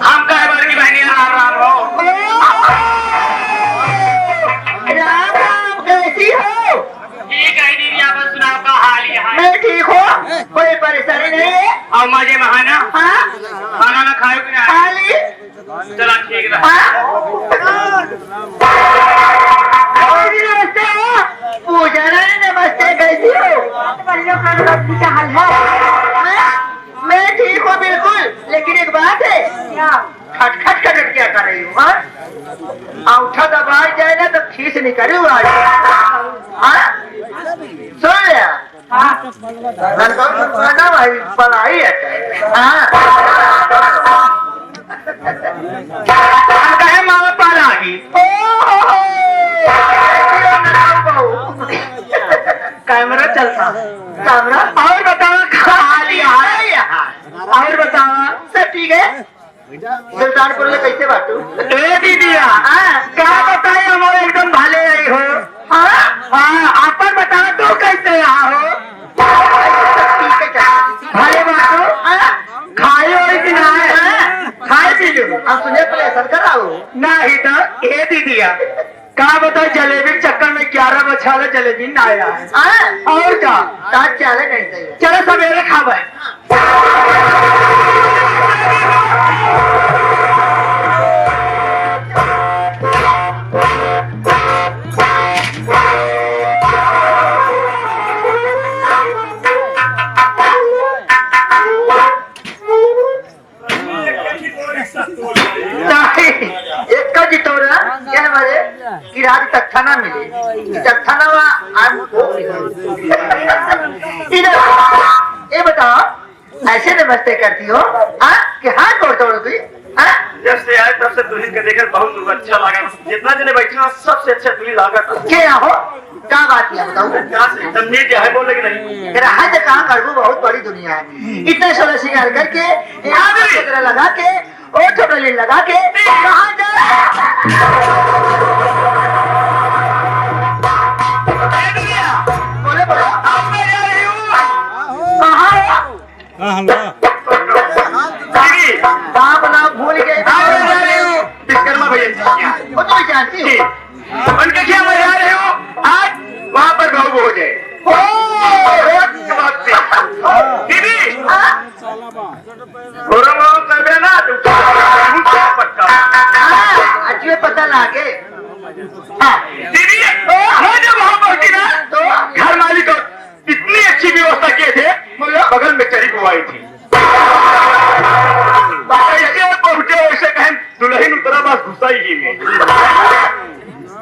हम काय बरं की बहिणी राम राम हो राम राम, कैसी हो? ठीक है दीदी आप सुनाओ का हाल ही है मैं ठीक हूँ, कोई परेशानी नहीं है। और मजे में है ना हाँ खाना ना खाए कि नहीं खाली चला ठीक है नमस्ते पूजा रानी, नमस्ते, कैसी हो? क्या हाल है? मैं ठीक हूँ बिल्कुल, लेकिन एक बात है। क्या? खटखट खटखट क्या कर रही हूँ? अंगूठा दबाई जाए ना तो खींच निकली हुआ सुन लिया। ना भाई पढ़ाई है। कहे मामा पाल आ गई कैमरा चलता, कैमरा। और बताओ खाली है यहाँ, और बताओ सब ठीक है? सुल्तानपुर में कैसे बाटू? ए दीदिया क्या बताए हमारे एकदम भाले आई हो आप बताओ तो कैसे यहाँ हो ठीक है क्या? भाले बाटो खाए और कि ना खाए पी लो हम सुने प्रेशर कराओ। नहीं तो ए दीदिया क्या बताओ जलेबी के चक्कर में 11 बजे वाला जलेबी ना आया है और क्या साथ चले नहीं चाहिए। चलो सवेरे खावे बिहार तक थाना मिले जब थाना ये बताओ ऐसे नमस्ते करती हो कि हाथ तोड़ तोड़ोगी? जब से आए तब से दुल्हन के देखकर बहुत अच्छा लगा। जितना जने बैठा सबसे अच्छा दुल्हन लगा। क्या हो क्या बात है बताओ? एकदम नीट है, बोले कि नहीं? तेरा हाथ कहाँ कर बहुत बड़ी दुनिया है। इतने सोलह श्रृंगार करके यहाँ लगा के और छोटा लगा के कहाँ बोले बोलो कहाँ बना भूल गए विश्वकर्मा भैया वो तो जानती हो उनके क्या मजा रहे हो? आज वहाँ पर भाव हो जाए। दीदी कर ना पक्का अच्छे पता लागे। दीदी मैं जब वहाँ पहुंची ना तो घर मालिक इतनी अच्छी व्यवस्था किए थे, बगल में चरी बुआई थी। ऐसे पहुंचे वैसे कहें दुल्हन उतरा बस घुसा ही में।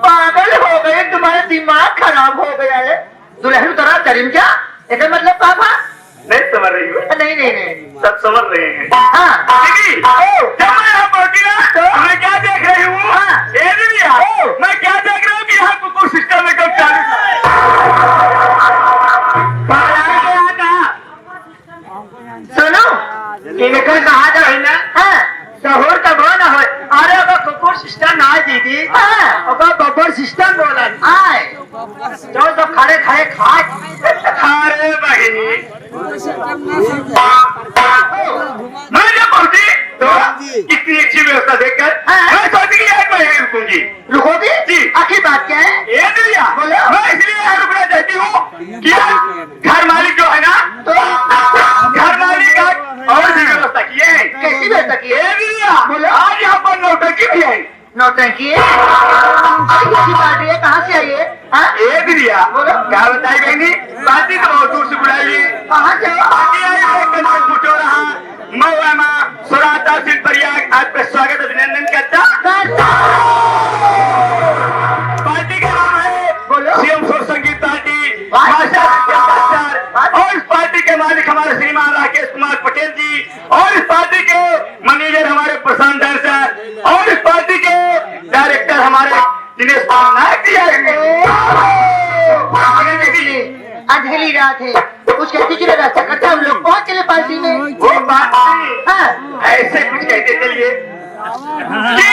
पागल हो गए, तुम्हारा दिमाग खराब हो गया है। दुल्हन उतरा चरिम क्या इसका मतलब पापा? नहीं समझ रही हो? नहीं नहीं नहीं सब समझ रहे हैं। हाँ दीदी जब मैं यहाँ पहुंची ना तो मैं क्या देख रही हूँ? मैं क्या देख रहा हूँ कि यहाँ कुकुर सिस्टम में कब चालू सुनो इनकर कहा जाए ना सहूर का वो ना हो। अरे अगर कुकुर सिस्टम ना दीदी अगर बब्बर सिस्टम बोला आए जो सब खड़े खड़े खा अरे बहिनी मैं जब पहुंची तो इतनी अच्छी व्यवस्था देखकर मैं सोची कि आज मैं यहीं रुकूंगी। रुकोगी? जी। आखिर बात क्या है? ये भैया बोलो। मैं इसलिए यहाँ रुकना चाहती हूँ कि घर मालिक जो है ना तो घर मालिक और भी व्यवस्था किए हैं। कैसी व्यवस्था की है? ये भैया बोलो। आज यहाँ पर नौटंकी भी है। नौटंकी है? कैसी पार्टी है? कहाँ से आई है? ये भैया बोलो। क्या बताई बहनी? पार्टी तो बहुत दूर से बुलाई। कहाँ से? पार्टी आई है कंचन पूछो रहा मऊमा सोराता सिल प्रयाग आज पे स्वागत अभिनंदन करता। पार्टी का नाम है बोलो। सीएम सोर संगीत पार्टी भाषा और इस पार्टी के मालिक हमारे श्रीमान राकेश कुमार पटेल जी और इस पार्टी के मैनेजर हमारे प्रशांत सर और इस पार्टी के डायरेक्टर हमारे दिनेश कुमार नायक जी आएंगे। अधेली रात है कुछ कहती चले रास्ता करता हम लोग पहुँच चले पार्टी में। वो बात नहीं, हाँ ऐसे कुछ कहते चलिए कि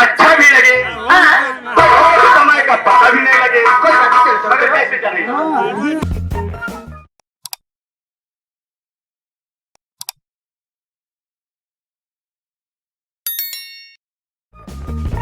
अच्छा भी लगे हाँ और समय का पता भी नहीं लगे। कोई बात नहीं, चलो, चलो। मगर कैसे चलेगा?